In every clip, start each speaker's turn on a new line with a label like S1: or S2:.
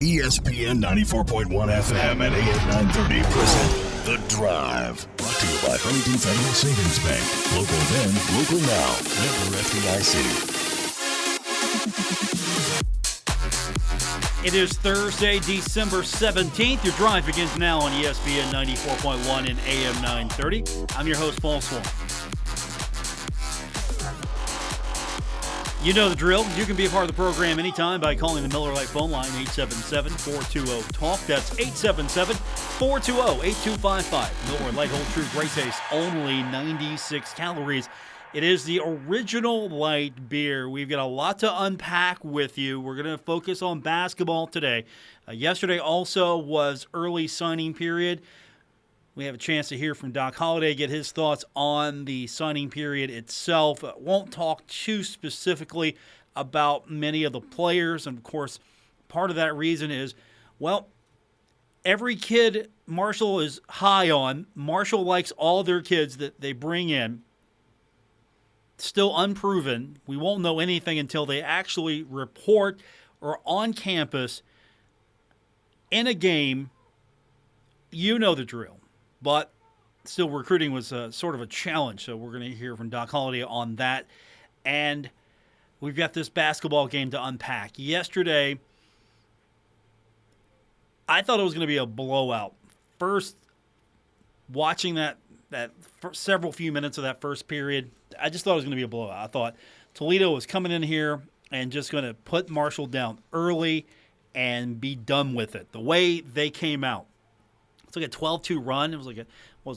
S1: ESPN 94.1 FM and AM 930 present The Drive. Brought to you by Huntington Federal Savings Bank. Local then, local now. Member FDIC.
S2: It is Thursday, December 17th. Your Drive begins now on ESPN 94.1 and AM 930. I'm your host, Paul Swann. You know the drill. You can be a part of the program anytime by calling the Miller Lite phone line, 877-420-TALK. That's 877-420-8255. Miller Lite, hold true, great taste, only 96 calories. It is the original light beer. We've got a lot to unpack with you. We're going to focus on basketball today. Yesterday also was early signing period. We have a chance to hear from Doc Holliday, get his thoughts on the signing period itself. Won't talk too specifically about many of the players. And, of course, part of that reason is, well, every kid Marshall is high on. Marshall likes all their kids that they bring in. Still unproven. We won't know anything until they actually report or on campus in a game. You know the drill. But still, recruiting was sort of a challenge, so we're going to hear from Doc Holliday on that. And we've got this basketball game to unpack. Yesterday, I thought it was going to be a blowout. First, watching that several few minutes of that first period, I just thought it was going to be a blowout. I thought Toledo was coming in here and just going to put Marshall down early and be done with it. The way they came out. It's like a 12-2 run. It was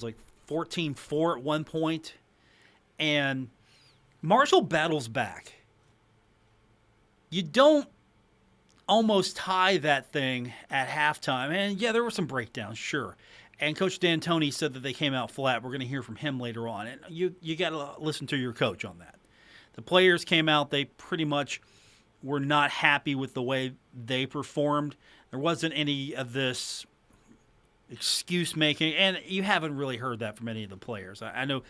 S2: like 14-4 at one point. And Marshall battles back. You don't almost tie that thing at halftime. And, yeah, there were some breakdowns, sure. And Coach D'Antoni said that they came out flat. We're going to hear from him later on. And you got to listen to your coach on that. The players came out. They pretty much were not happy with the way they performed. There wasn't any of this excuse making, and you haven't really heard that from any of the players. I know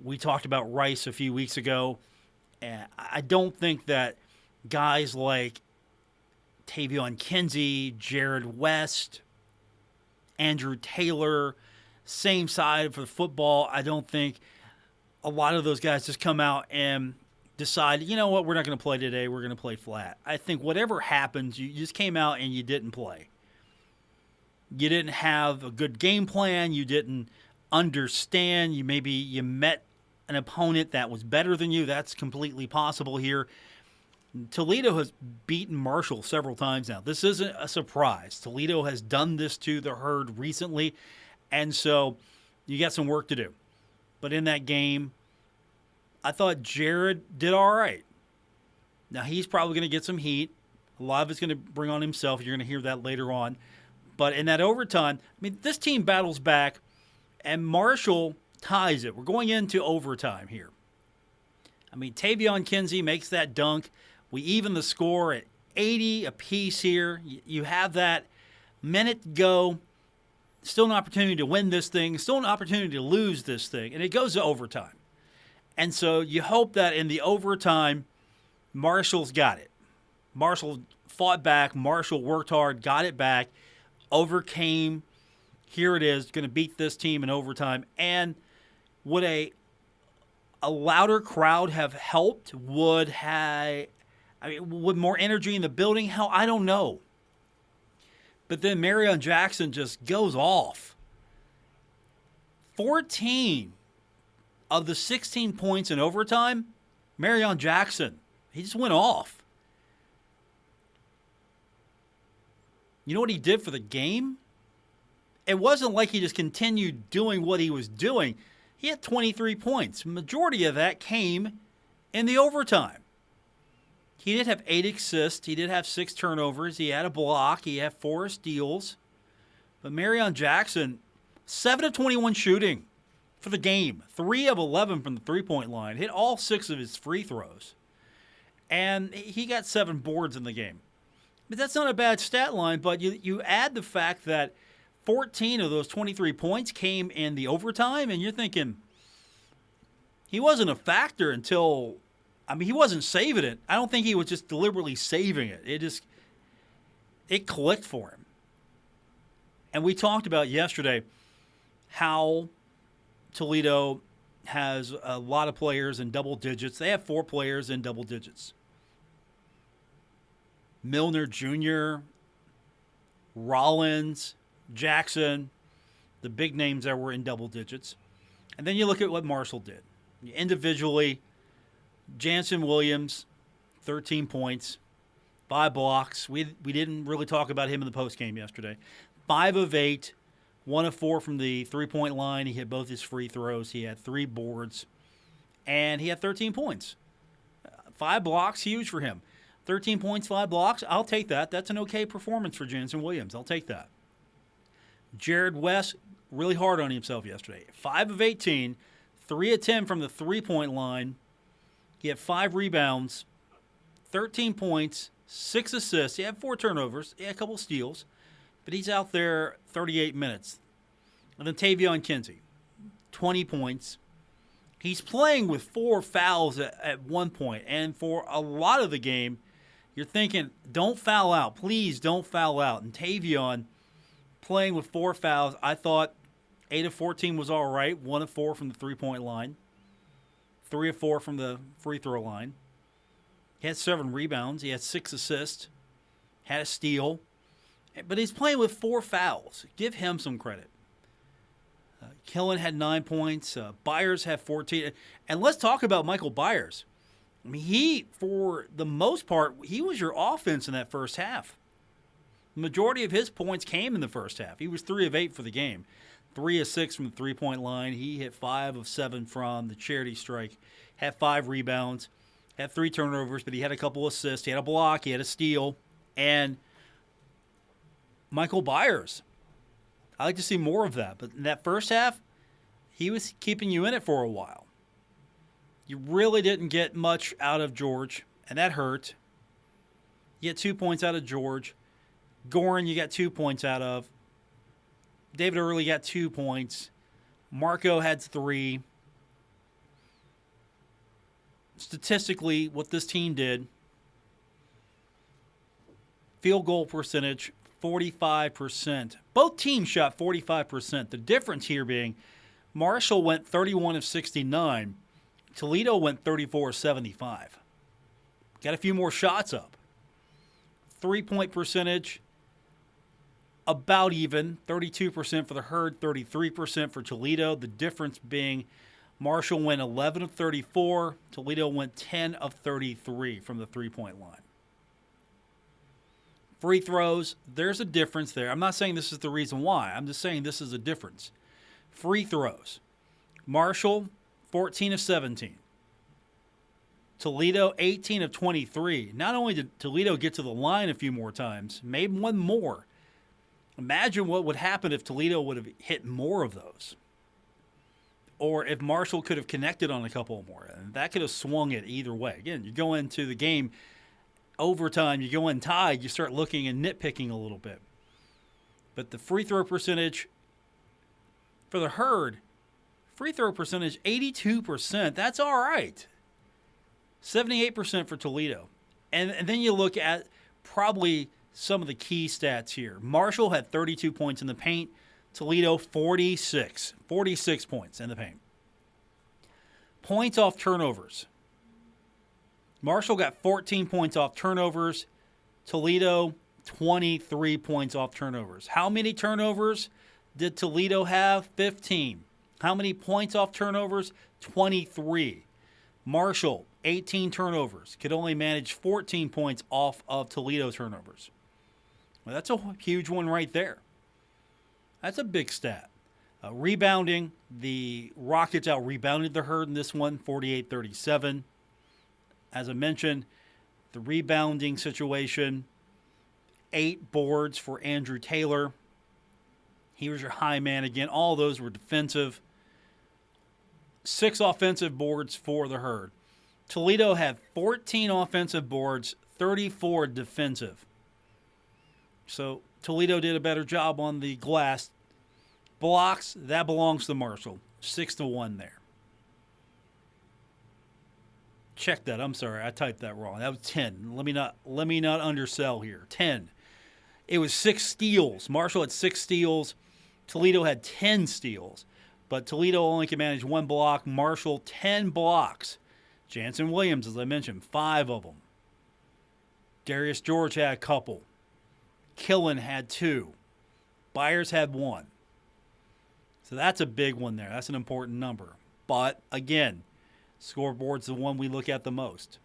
S2: we talked about Rice a few weeks ago, and I don't think that guys like Tavion Kinsey, Jared West, Andrew Taylor, same side for the football, I don't think a lot of those guys just come out and decide, you know what, we're not going to play today, we're going to play flat. I think whatever happens, you just came out and you didn't play. You didn't have a good game plan. You didn't understand. You met an opponent that was better than you. That's completely possible here. Toledo has beaten Marshall several times now. This isn't a surprise. Toledo has done this to the Herd recently, and so you got some work to do. But in that game, I thought Jared did all right. Now, he's probably going to get some heat. A lot of it's going to bring on himself. You're going to hear that later on. But in that overtime, I mean, this team battles back, and Marshall ties it. We're going into overtime here. I mean, Tavion Kinsey makes that dunk. We even the score at 80 apiece here. You have that minute to go. Still an opportunity to win this thing. Still an opportunity to lose this thing. And it goes to overtime. And so you hope that in the overtime, Marshall's got it. Marshall fought back. Marshall worked hard, got it back. Overcame, here it is, going to beat this team in overtime. And would a louder crowd have helped? Would more energy in the building help? I don't know. But then Marion Jackson just goes off. 14 of the 16 points in overtime, Marion Jackson, he just went off. You know what he did for the game? It wasn't like he just continued doing what he was doing. He had 23 points. Majority of that came in the overtime. He did have 8 assists. He did have 6 turnovers. He had a block. He had 4 steals. But Marion Jackson, 7 of 21 shooting for the game. 3 of 11 from the three-point line. Hit all 6 of his free throws. And he got 7 boards in the game. But that's not a bad stat line, but you add the fact that 14 of those 23 points came in the overtime, and you're thinking he wasn't a factor until, he wasn't saving it. I don't think he was just deliberately saving it. it clicked for him. And we talked about yesterday how Toledo has a lot of players in double digits. They have 4 players in double digits. Milner Jr., Rollins, Jackson, the big names that were in double digits. And then you look at what Marshall did. Individually, Jansen Williams, 13 points, 5 blocks. We didn't really talk about him in the postgame yesterday. 5 of 8, 1 of 4 from the three-point line. He hit both his free throws. He had 3 boards, and he had 13 points. 5 blocks, huge for him. 13 points, 5 blocks, I'll take that. That's an okay performance for Jansen Williams. I'll take that. Jared West, really hard on himself yesterday. 5 of 18, 3 of 10 from the three-point line. He had 5 rebounds, 13 points, 6 assists. He had 4 turnovers. He had a couple steals. But he's out there 38 minutes. And then Tavion Kinsey, 20 points. He's playing with 4 fouls at one point. And for a lot of the game, you're thinking, don't foul out. Please don't foul out. And Tavion playing with 4 fouls, I thought 8 of 14 was all right. 1 of 4 from the three-point line. 3 of 4 from the free throw line. He had 7 rebounds. He had 6 assists. Had a steal. But he's playing with 4 fouls. Give him some credit. Killen had 9 points. Byers had 14. And let's talk about Michael Byers. I mean, he, for the most part, he was your offense in that first half. The majority of his points came in the first half. He was 3 of 8 for the game. 3 of 6 from the three-point line. He hit 5 of 7 from the charity strike. Had 5 rebounds. Had 3 turnovers, but he had a couple assists. He had a block. He had a steal. And Michael Byers, I like to see more of that. But in that first half, he was keeping you in it for a while. You really didn't get much out of George, and that hurt. You get 2 points out of George. Gorin, you got 2 points out of. David Early got 2 points. Marco had 3. Statistically, what this team did, field goal percentage, 45%. Both teams shot 45%. The difference here being Marshall went 31 of 69. Toledo went 34 of 75. Got a few more shots up. 3-point percentage, about even. 32% for the Herd, 33% for Toledo. The difference being Marshall went 11 of 34. Toledo went 10 of 33 from the three-point line. Free throws, there's a difference there. I'm not saying this is the reason why. I'm just saying this is a difference. Free throws. Marshall, 14 of 17. Toledo, 18 of 23. Not only did Toledo get to the line a few more times, made one more. Imagine what would happen if Toledo would have hit more of those. Or if Marshall could have connected on a couple more. And that could have swung it either way. Again, you go into the game overtime, you go in tied, you start looking and nitpicking a little bit. But the free throw percentage for the Herd, free throw percentage 82%. That's all right. 78% for Toledo. And then you look at probably some of the key stats here. Marshall had 32 points in the paint. Toledo, 46. 46 points in the paint. Points off turnovers. Marshall got 14 points off turnovers. Toledo, 23 points off turnovers. How many turnovers did Toledo have? 15. How many points off turnovers? 23. Marshall, 18 turnovers. Could only manage 14 points off of Toledo turnovers. Well, that's a huge one right there. That's a big stat. Rebounding, the Rockets out-rebounded the Herd in this one, 48-37. As I mentioned, the rebounding situation, 8 boards for Andrew Taylor. He was your high man again. All those were defensive. 6 offensive boards for the Herd. Toledo had 14 offensive boards, 34 defensive. So Toledo did a better job on the glass. Blocks, that belongs to Marshall. 6-1 there. Check that. I'm sorry, I typed that wrong. That was 10. Let me not undersell here. 10. It was 6 steals. Marshall had 6 steals. Toledo had 10 steals. But Toledo only can manage 1 block. Marshall, 10 blocks. Jansen Williams, as I mentioned, 5 of them. Darius George had a couple. Killen had 2. Byers had 1. So that's a big one there. That's an important number. But, again, scoreboard's the one we look at the most.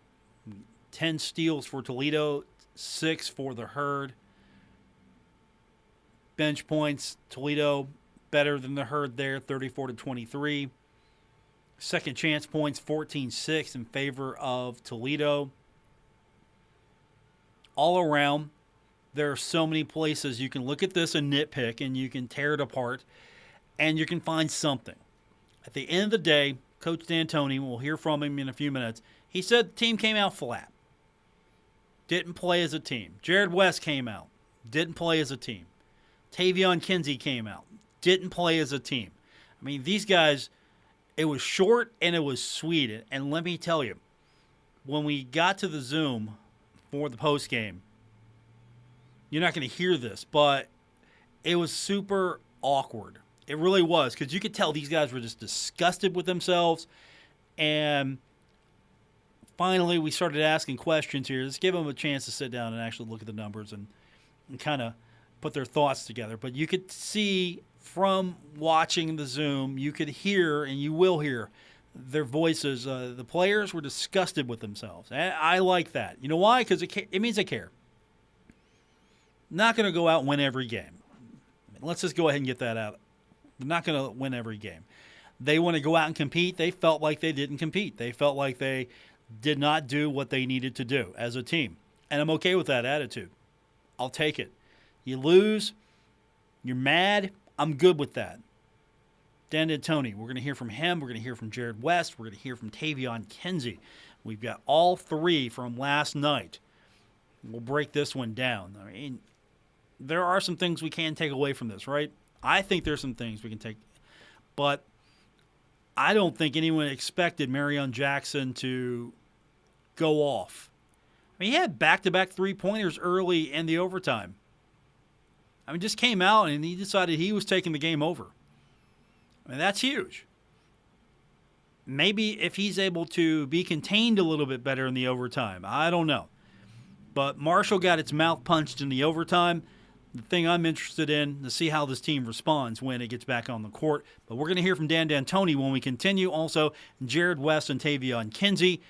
S2: 10 steals for Toledo, 6 for the Herd. Bench points, Toledo better than the Herd there, 34-23. Second chance points, 14-6 in favor of Toledo. All around, there are so many places you can look at this and nitpick, and you can tear it apart, and you can find something. At the end of the day, Coach D'Antoni, we'll hear from him in a few minutes, he said the team came out flat. Didn't play as a team. Jared West came out. Didn't play as a team. Tavion Kinsey came out. Didn't play as a team. I mean, these guys, it was short and it was sweet. And let me tell you, when we got to the Zoom for the postgame, you're not going to hear this, but it was super awkward. It really was, because you could tell these guys were just disgusted with themselves. And finally, we started asking questions here. Let's give them a chance to sit down and actually look at the numbers and kind of put their thoughts together. But you could see from watching the Zoom, you could hear, and you will hear, their voices. The players were disgusted with themselves. And I like that. You know why? Because it means they care. Not going to go out and win every game. Let's just go ahead and get that out. They're not going to win every game. They want to go out and compete. They felt like they didn't compete. They felt like they did not do what they needed to do as a team. And I'm okay with that attitude. I'll take it. You lose, you're mad, I'm good with that. Dan D'Antoni, we're going to hear from him. We're going to hear from Jared West. We're going to hear from Tavion Kinsey. We've got all 3 from last night. We'll break this one down. I mean, there are some things we can take away from this, right? I think there's some things we can take. But I don't think anyone expected Marion Jackson to go off. I mean, he had back-to-back 3-pointers early in the overtime. I mean, just came out and he decided he was taking the game over. I mean, that's huge. Maybe if he's able to be contained a little bit better in the overtime, I don't know. But Marshall got its mouth punched in the overtime. The thing I'm interested in to see how this team responds when it gets back on the court. But we're going to hear from Dan D'Antoni when we continue. Also, Jared West and Tavion Kinsey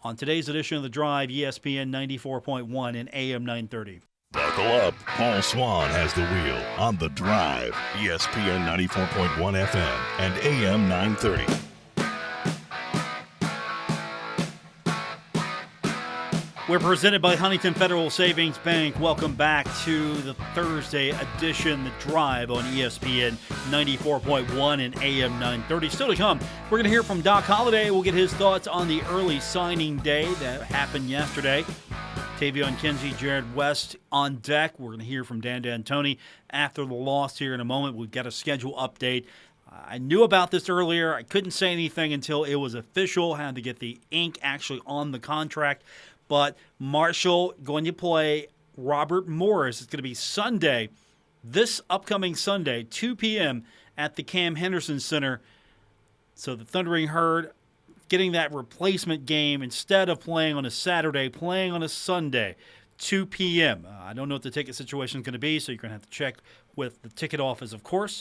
S2: on today's edition of The Drive, ESPN 94.1 and AM 930.
S1: Buckle up. Paul Swann has the wheel on The Drive, ESPN 94.1 FM and AM 930.
S2: We're presented by Huntington Federal Savings Bank. Welcome back to the Thursday edition, The Drive on ESPN 94.1 and AM 930. Still to come, we're going to hear from Doc Holliday. We'll get his thoughts on the early signing day that happened yesterday. Tavion Kinsey, Jared West on deck. We're going to hear from Dan D'Antoni after the loss here in a moment. We've got a schedule update. I knew about this earlier. I couldn't say anything until it was official. Had to get the ink actually on the contract. But Marshall going to play Robert Morris. It's going to be Sunday, this upcoming Sunday, 2 p.m. at the Cam Henderson Center. So the Thundering Herd getting that replacement game instead of playing on a Saturday, playing on a Sunday, 2 p.m. I don't know what the ticket situation is going to be, so you're going to have to check with the ticket office, of course.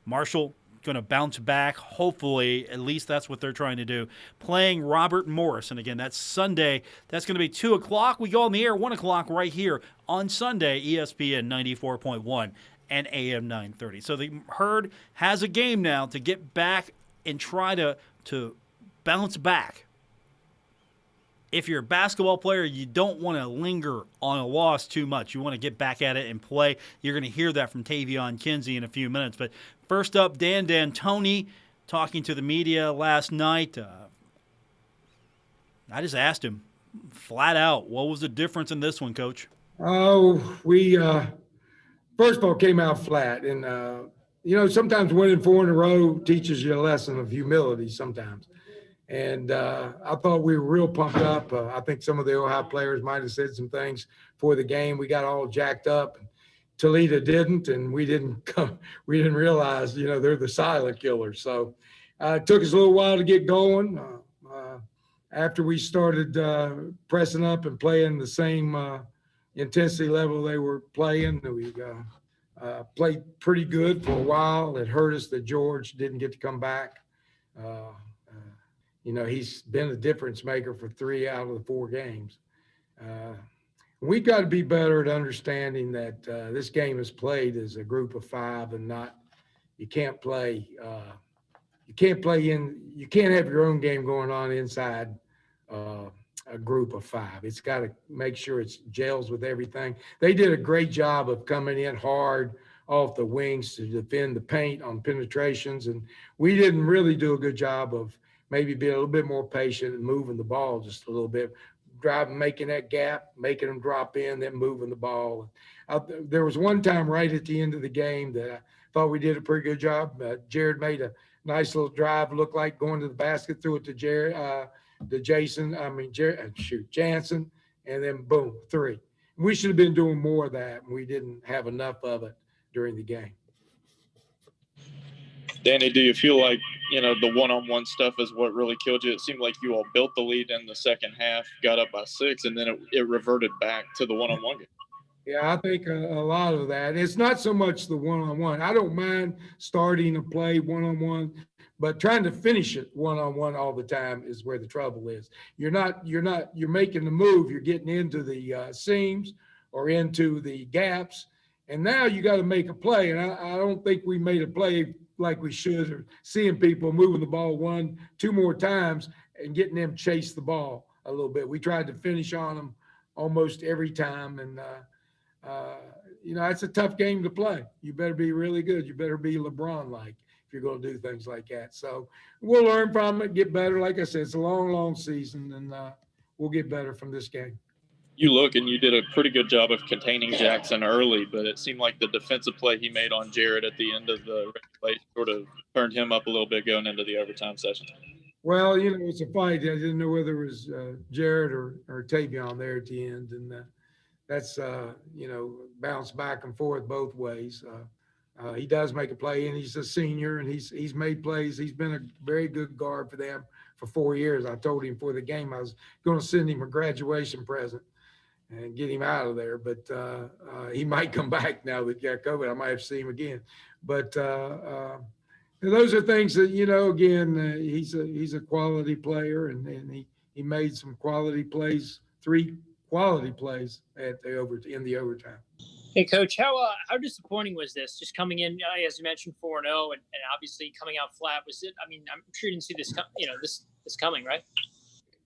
S2: Marshall going to bounce back, hopefully. At least that's what they're trying to do. Playing Robert Morris. And again, that's Sunday. That's going to be 2 o'clock. We go on the air 1 o'clock right here on Sunday, ESPN 94.1 and AM 930. So the Herd has a game now to get back and try to bounce back. If you're a basketball player, you don't want to linger on a loss too much. You want to get back at it and play. You're going to hear that from Tavion Kinsey in a few minutes. But first up, Dan D'Antoni talking to the media last night. I just asked him flat out, what was the difference in this one, Coach?
S3: Oh, we first of all came out flat. And, sometimes winning 4 in a row teaches you a lesson of humility sometimes. And I thought we were real pumped up. I think some of the Ohio players might have said some things for the game. We got all jacked up. Toledo didn't, and we didn't come. We didn't realize, they're the silent killers. So it took us a little while to get going. After we started pressing up and playing the same intensity level they were playing, we played pretty good for a while. It hurt us that George didn't get to come back. He's been a difference maker for 3 out of the 4 games. We got to be better at understanding that this game is played as a group of 5 and not. You can't play. You can't have your own game going on inside a group of 5. It's got to make sure it gels with everything. They did a great job of coming in hard off the wings to defend the paint on penetrations, and we didn't really do a good job of maybe being a little bit more patient and moving the ball just a little bit, making that gap, making them drop in, then moving the ball. There was one time right at the end of the game that I thought we did a pretty good job. Jared made a nice little drive, looked like going to the basket, threw it to Jansen, and then boom, 3. We should have been doing more of that, and we didn't have enough of it during the game.
S4: Danny, do you feel like, the one-on-one stuff is what really killed you? It seemed like you all built the lead in the second half, got up by 6, and then it reverted back to the one-on-one game.
S3: Yeah, I think a lot of that. It's not so much the one-on-one. I don't mind starting a play one-on-one, but trying to finish it one-on-one all the time is where the trouble is. You're making the move. You're getting into the seams or into the gaps, and now you got to make a play. And I don't think we made a play like we should, or seeing people moving the ball 1, 2 more times and getting them chase the ball a little bit. We tried to finish on them almost every time, and it's a tough game to play. You better be really good. You better be LeBron-like if you're going to do things like that. So we'll learn from it, get better. Like I said, it's a long, long season, and we'll get better from this game.
S4: You look, and you did a pretty good job of containing Jackson early, but it seemed like the defensive play he made on Jared at the end of the regulation sort of turned him up a little bit going into the overtime session.
S3: Well, it's a fight. I didn't know whether it was Jared or Tavion there at the end, and that's bounced back and forth both ways. He does make a play, and he's a senior, and he's made plays. He's been a very good guard for them for 4 years. I told him before the game I was going to send him a graduation present and get him out of there, but he might come back now that he got COVID. I might have to see him again. But those are things that, again, he's a quality player, and he made some quality plays, 3 quality plays in the overtime.
S5: Hey, Coach, how disappointing was this? Just coming in, as you mentioned, 4-0, and obviously coming out flat. Was it? I mean, I'm sure you didn't see this, this coming, right?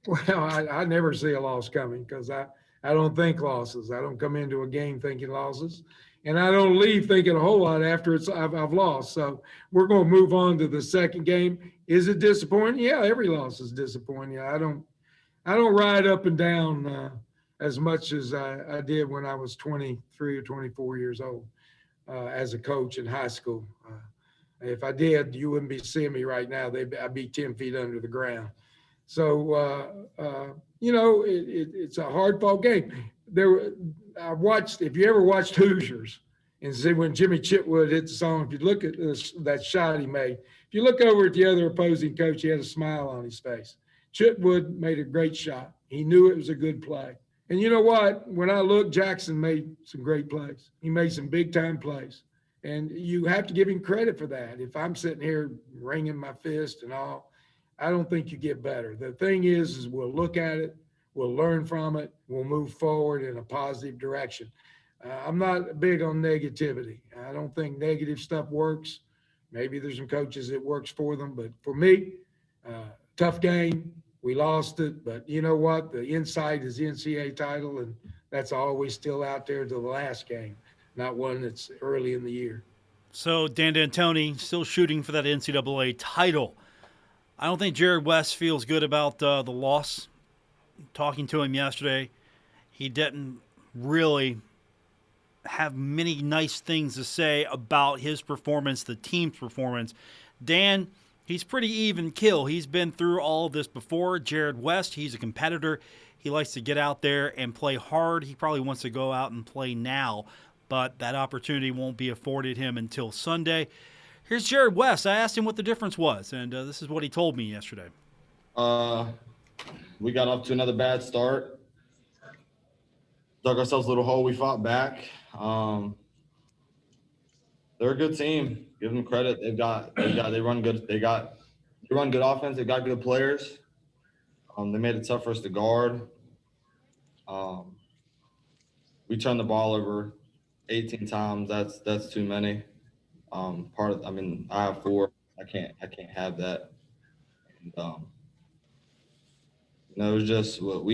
S3: Well, I never see a loss coming because I don't think losses. I don't come into a game thinking losses, and I don't leave thinking a whole lot after I've lost. So we're going to move on to the second game. Is it disappointing? Yeah, every loss is disappointing. I don't ride up and down as much as I did when I was 23 or 24 years old as a coach in high school. If I did, you wouldn't be seeing me right now. I'd be 10 feet under the ground. So, it's a hard-fought game. If you ever watched Hoosiers and see when Jimmy Chitwood hit the song, if you look at that shot he made, if you look over at the other opposing coach, he had a smile on his face. Chitwood made a great shot. He knew it was a good play. And you know what? When I look, Jackson made some great plays. He made some big-time plays. And you have to give him credit for that. If I'm sitting here wringing my fist and all, I don't think you get better. The thing is we'll look at it, we'll learn from it, we'll move forward in a positive direction. I'm not big on negativity. I don't think negative stuff works. Maybe there's some coaches it works for them, but for me, tough game. We lost it, but you know what? The insight is the NCAA title, and that's always still out there to the last game, not one that's early in the year.
S2: So Dan D'Antoni still shooting for that NCAA title. I don't think Jared West feels good about the loss. Talking to him yesterday, he didn't really have many nice things to say about his performance, the team's performance. Dan, He's pretty even kill. He's been through all of this before. Jared West, he's a competitor. He likes to get out there and play hard. He probably wants to go out and play now, but that opportunity won't be afforded him until Sunday. Here's Jared West. I asked him what the difference was, and this is what he told me yesterday.
S6: We got off to another bad start. Dug ourselves a little hole. We fought back. They're a good team. Give them credit. They run good. They run good offense. They got good players. They made it tough for us to guard. We turned the ball over 18 times. That's too many. I have 4. I can't have that. And, it was just what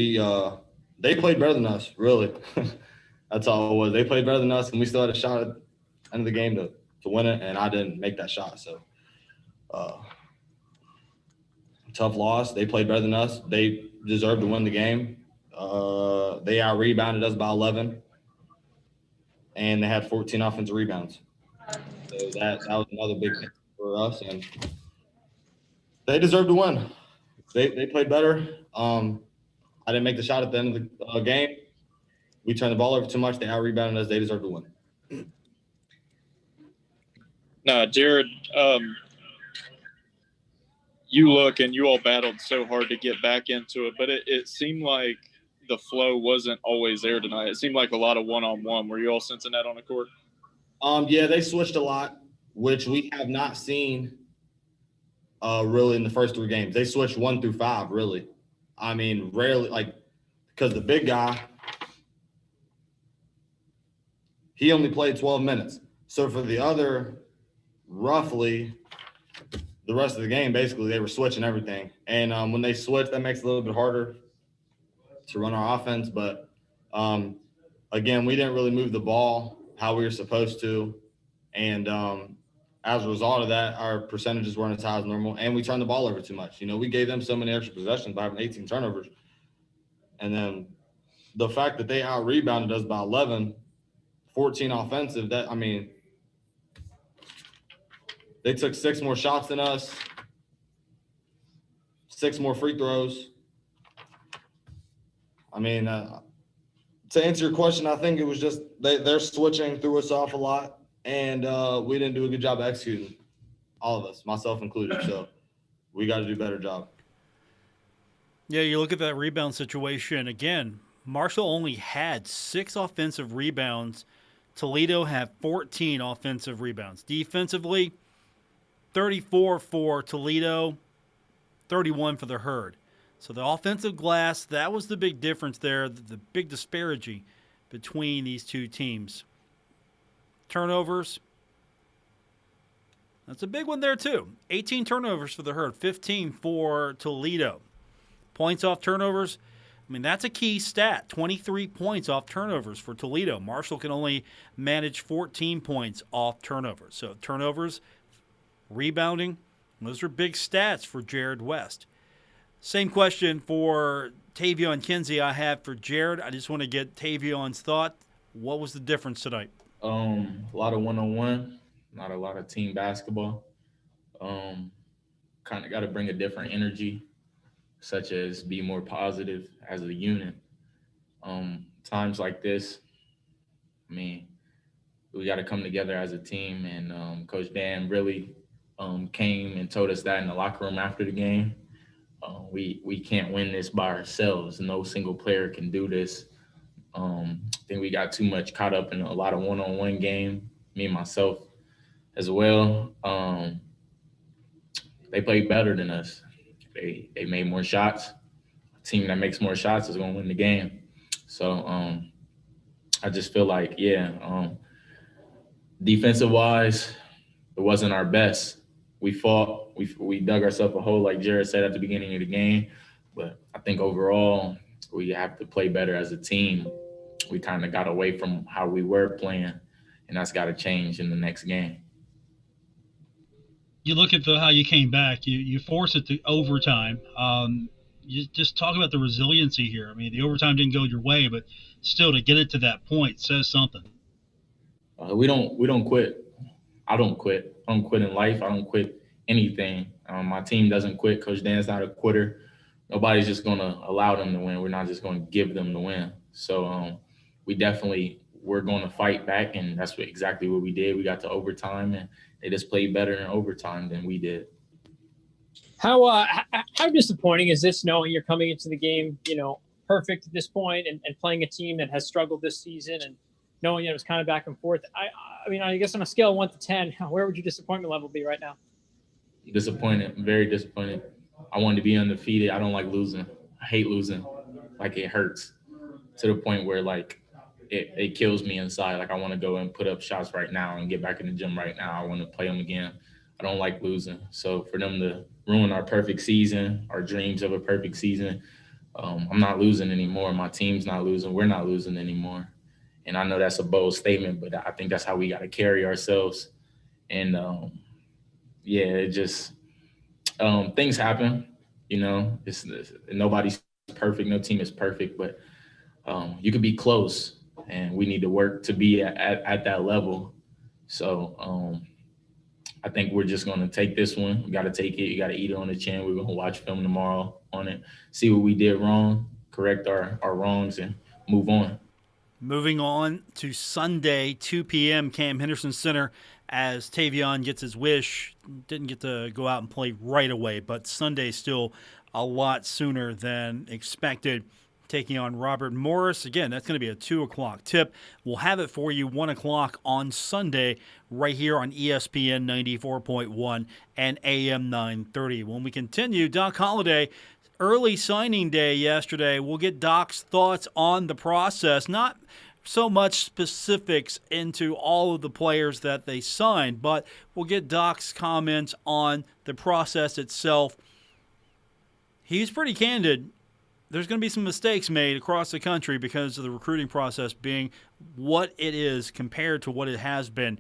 S6: they played better than us, really. That's all it was. They played better than us, and we still had a shot at the end of the game to win it, and I didn't make that shot. So, tough loss. They played better than us. They deserved to win the game. They out-rebounded us by 11, and they had 14 offensive rebounds. So that was another big thing for us, and they deserved to win. They played better. I didn't make the shot at the end of the game. We turned the ball over too much. They out-rebounded us. They deserved to win.
S4: No, Jared, you all battled so hard to get back into it, but it seemed like the flow wasn't always there tonight. It seemed like a lot of one-on-one. Were you all sensing that on the court?
S6: Yeah, they switched a lot, which we have not seen really in the first 3 games. They switched 1 through 5, really. I mean, rarely, because the big guy, he only played 12 minutes. So for the other, roughly, the rest of the game, basically, they were switching everything. And when they switch, that makes it a little bit harder to run our offense. But, again, we didn't really move the ball how we were supposed to. And as a result of that, our percentages weren't as high as normal. And we turned the ball over too much. We gave them so many extra possessions by having 18 turnovers. And then the fact that they out-rebounded us by 11, 14 offensive, they took 6 more shots than us, 6 more free throws. To answer your question, I think it was just they're switching, threw us off a lot, and we didn't do a good job of executing, all of us, myself included. So we got to do a better job.
S2: Yeah, you look at that rebound situation. Again, Marshall only had 6 offensive rebounds. Toledo had 14 offensive rebounds. Defensively, 34 for Toledo, 31 for the Herd. So the offensive glass, that was the big difference there, the big disparity between these two teams. Turnovers, that's a big one there too. 18 turnovers for the Herd, 15 for Toledo. Points off turnovers, that's a key stat. 23 points off turnovers for Toledo. Marshall can only manage 14 points off turnovers. So turnovers, rebounding, those are big stats for Jared West. Same question for Tavion Kinsey I have for Jared. I just want to get Tavion's thought. What was the difference tonight?
S7: A lot of one-on-one, not a lot of team basketball. Kind of got to bring a different energy, such as be more positive as a unit. Times like this, we got to come together as a team. And Coach Dan really came and told us that in the locker room after the game. We can't win this by ourselves. No single player can do this. I think we got too much caught up in a lot of one-on-one game, me and myself as well. They played better than us. They made more shots. A team that makes more shots is going to win the game. So I just feel like, defensive-wise, it wasn't our best. We fought. We dug ourselves a hole, like Jared said at the beginning of the game. But I think overall, we have to play better as a team. We kind of got away from how we were playing, and that's got to change in the next game.
S8: You look at how you came back. You force it to overtime. You just talk about the resiliency here. The overtime didn't go your way, but still to get it to that point says something.
S7: We don't quit. I don't quit. I don't quit in life. I don't quit anything. My team doesn't quit. Coach Dan's not a quitter. Nobody's just going to allow them to win. We're not just going to give them the win. So we're going to fight back, and that's exactly what we did. We got to overtime, and they just played better in overtime than we did.
S5: How disappointing is this, knowing you're coming into the game, perfect at this point, and playing a team that has struggled this season, and knowing that it was kind of back and forth? I mean, I guess on a scale of 1 to 10, where would your disappointment level be right now?
S7: Disappointed, very disappointed. I wanted to be undefeated. I don't like losing. I hate losing. Like, it hurts to the point where, like, it kills me inside. Like, I want to go and put up shots right now and get back in the gym right now. I want to play them again. I don't like losing. So for them to ruin our perfect season, our dreams of a perfect season, I'm not losing anymore. My team's not losing. We're not losing anymore. And I know that's a bold statement, but I think that's how we got to carry ourselves. And, it just things happen, nobody's perfect. No team is perfect, but you could be close, and we need to work to be at that level. So I think we're just going to take this one. We got to take it. You got to eat it on the chin. We're going to watch film tomorrow on it, see what we did wrong, correct our wrongs, and move on.
S2: Moving on to Sunday, 2 p.m., Cam Henderson Center, as Tavion gets his wish. Didn't get to go out and play right away, but Sunday still a lot sooner than expected, taking on Robert Morris. Again, that's going to be a 2 o'clock tip. We'll have it for you 1 o'clock on Sunday right here on ESPN 94.1 and AM 930. When we continue, Doc Holliday, early signing day yesterday. We'll get Doc's thoughts on the process, not so much specifics into all of the players that they signed, but we'll get Doc's comments on the process itself. He's pretty candid. There's going to be some mistakes made across the country because of the recruiting process being what it is compared to what it has been.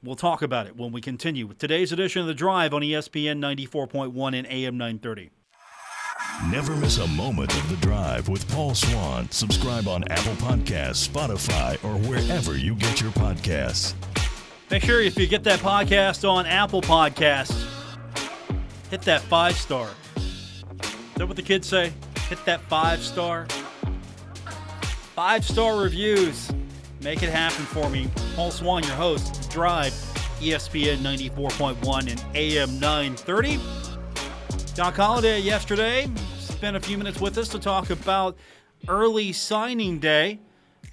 S2: We'll talk about it when we continue with today's edition of The Drive on ESPN 94.1 and AM 930.
S1: Never miss a moment of The Drive with Paul Swann. Subscribe on Apple Podcasts, Spotify, or wherever you get your podcasts.
S2: Make sure if you get that podcast on Apple Podcasts, hit that 5-star. Is that what the kids say? Hit that 5-star. 5-star reviews. Make it happen for me. Paul Swann, your host, The Drive, ESPN 94.1 and AM 930. Doc Holliday yesterday spent a few minutes with us to talk about early signing day.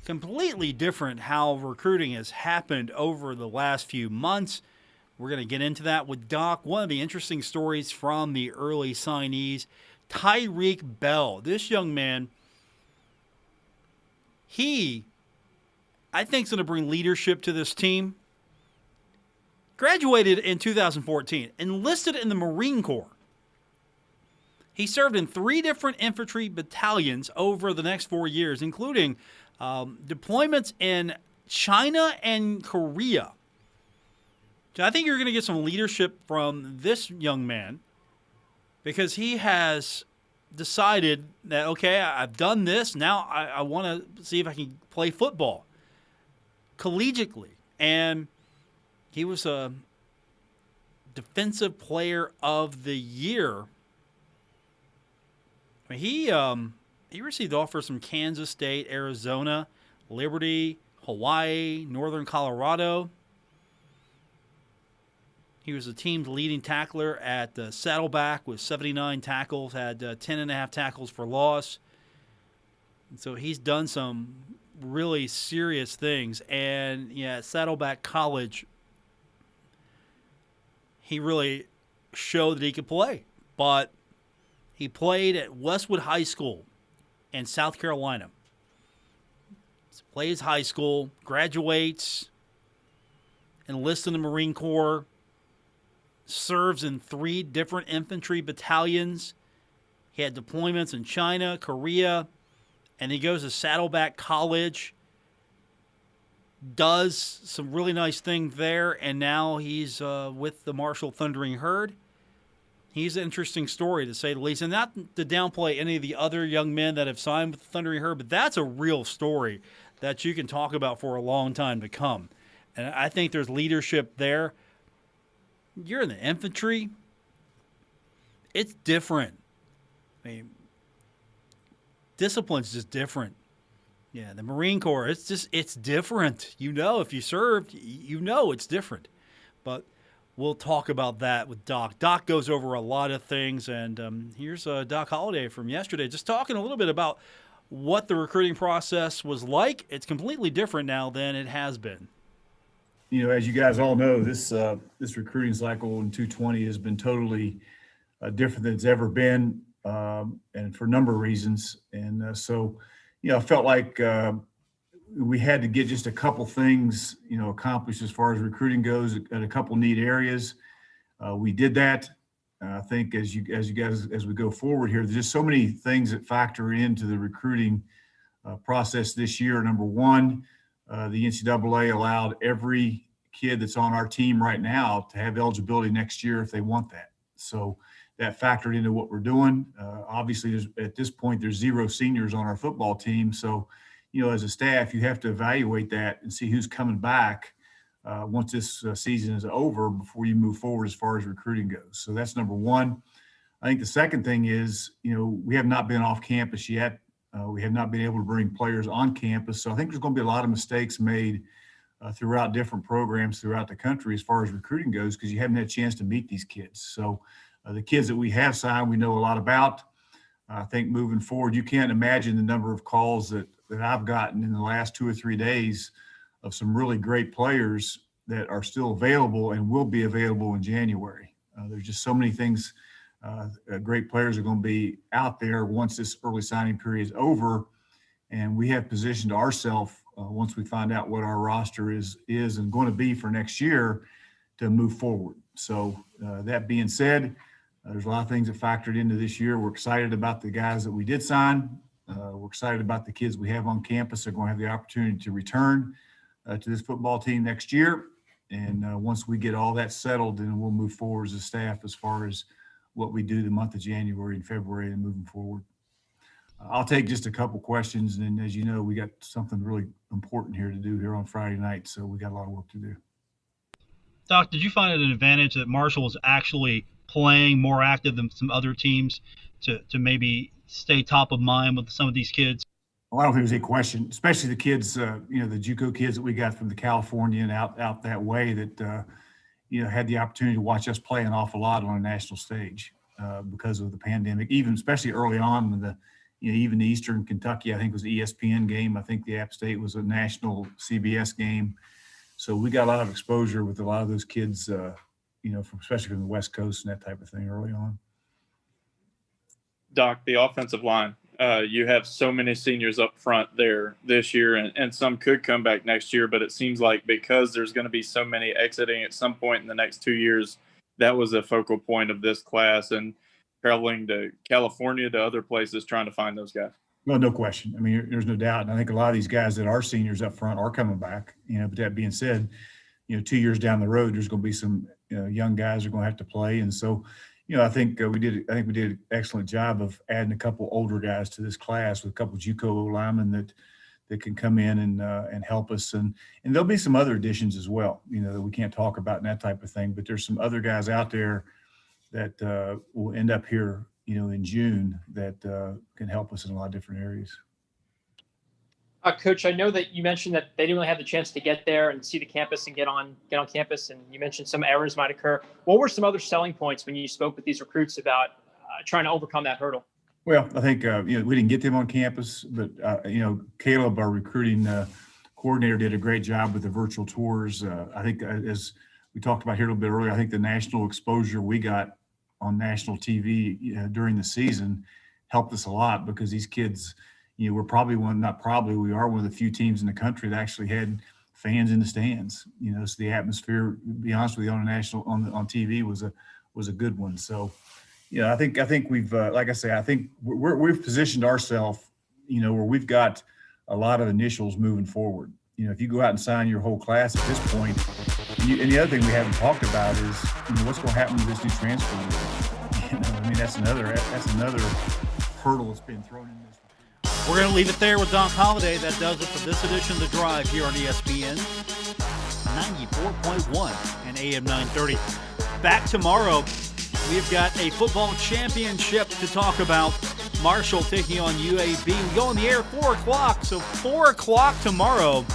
S2: Completely different how recruiting has happened over the last few months. We're going to get into that with Doc. One of the interesting stories from the early signees, Tyreek Bell. This young man, I think, is going to bring leadership to this team. Graduated in 2014, enlisted in the Marine Corps. He served in 3 different infantry battalions over the next 4 years, including deployments in China and Korea. So I think you're going to get some leadership from this young man because he has decided that, okay, I've done this. Now I want to see if I can play football collegiately. And he was a Defensive Player of the Year. He received offers from Kansas State, Arizona, Liberty, Hawaii, Northern Colorado. He was the team's leading tackler at Saddleback with 79 tackles, had 10.5 tackles for loss. And so he's done some really serious things. And, at Saddleback College, he really showed that he could play. But he played at Westwood High School in South Carolina. So plays high school, graduates, enlists in the Marine Corps, serves in 3 different infantry battalions. He had deployments in China, Korea, and he goes to Saddleback College, does some really nice things there, and now he's with the Marshall Thundering Herd. He's an interesting story, to say the least. And not to downplay any of the other young men that have signed with the Thundering Herd, but that's a real story that you can talk about for a long time to come. And I think there's leadership there. You're in the infantry. it's different. I mean, discipline's just different. Yeah, the Marine Corps, it's different. If you served, it's different. But we'll talk about that with Doc. Doc goes over a lot of things, and here's Doc Holliday from yesterday, just talking a little bit about what the recruiting process was like. It's completely different now than it has been.
S9: As you guys all know, this recruiting cycle in 220 has been totally different than it's ever been, and for a number of reasons. And so, I felt like we had to get just a couple things, accomplished as far as recruiting goes at a couple neat areas. We did that. I think as you guys, as we go forward here, there's just so many things that factor into the recruiting process this year. Number one, the NCAA allowed every kid that's on our team right now to have eligibility next year if they want that. So that factored into what we're doing. Obviously, at this point, there's 0 seniors on our football team. So, as a staff, you have to evaluate that and see who's coming back once this season is over before you move forward as far as recruiting goes. So that's number one. I think the second thing is, we have not been off campus yet. We have not been able to bring players on campus. So I think there's going to be a lot of mistakes made throughout different programs throughout the country as far as recruiting goes, because you haven't had a chance to meet these kids. So the kids that we have signed, we know a lot about. I think moving forward, you can't imagine the number of calls that I've gotten in the last 2 or 3 days of some really great players that are still available and will be available in January. There's just so many things. Great players are going to be out there once this early signing period is over, and we have positioned ourselves once we find out what our roster is and going to be for next year to move forward. So that being said, there's a lot of things that factored into this year. We're excited about the guys that we did sign. We're excited about the kids we have on campus that are going to have the opportunity to return to this football team next year. And once we get all that settled, then we'll move forward as a staff as far as what we do the month of January and February and moving forward. I'll take just a couple questions. And as you know, we got something really important here to do here on Friday night. So we got a lot of work to do.
S8: Doc, did you find it an advantage that Marshall was actually playing more active than some other teams to maybe stay top of mind with some of these kids?
S9: Well, I don't think there's any question, especially the kids, the JUCO kids that we got from the California and out that way that, had the opportunity to watch us play an awful lot on a national stage because of the pandemic, even especially early on when even the Eastern Kentucky, I think was the ESPN game. I think the App State was a national CBS game. So we got a lot of exposure with a lot of those kids, especially from the West Coast and that type of thing early on.
S4: Doc, the offensive line, you have so many seniors up front there this year, and some could come back next year, but it seems like because there's going to be so many exiting at some point in the next 2 years, that was a focal point of this class, and traveling to California to other places trying to find those guys.
S9: Well, no question. I mean, there's no doubt. And I think a lot of these guys that are seniors up front are coming back, but that being said, 2 years down the road, there's going to be some young guys are going to have to play. And so, I think we did an excellent job of adding a couple older guys to this class with a couple of JUCO linemen that can come in and help us. And there'll be some other additions as well, that we can't talk about and that type of thing. But there's some other guys out there that will end up here, in June that can help us in a lot of different areas.
S5: Coach, I know that you mentioned that they didn't really have the chance to get there and see the campus and get on campus, and you mentioned some errors might occur. What were some other selling points when you spoke with these recruits about trying to overcome that hurdle?
S9: Well, I think we didn't get them on campus, but Caleb, our recruiting coordinator, did a great job with the virtual tours. I think as we talked about here a little bit earlier, I think the national exposure we got on national TV during the season helped us a lot because these kids. We're probably we are one of the few teams in the country that actually had fans in the stands. So the atmosphere, to be honest with you, on TV was a good one. So, I think we've, like I say, I think we've positioned ourselves, where we've got a lot of initials moving forward. If you go out and sign your whole class at this point, and the other thing we haven't talked about is, what's going to happen with this new transfer rule. That's another hurdle that's been thrown in this.
S2: We're going to leave it there with Doc Holliday. That does it for this edition of The Drive here on ESPN 94.1 and AM 930. Back tomorrow. We've got a football championship to talk about. Marshall taking on UAB. We go on the air 4 o'clock, so 4 o'clock tomorrow.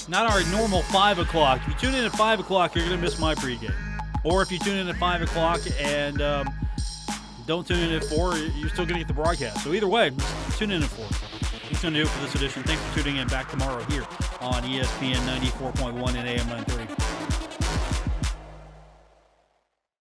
S2: Not our normal 5 o'clock. If you tune in at 5 o'clock, you're going to miss my pregame. Or if you tune in at 5 o'clock and don't tune in at 4, you're still going to get the broadcast. So either way, tune in at 4. That's going to do it for this edition. Thanks for tuning in. Back tomorrow here on ESPN 94.1 and AM 930.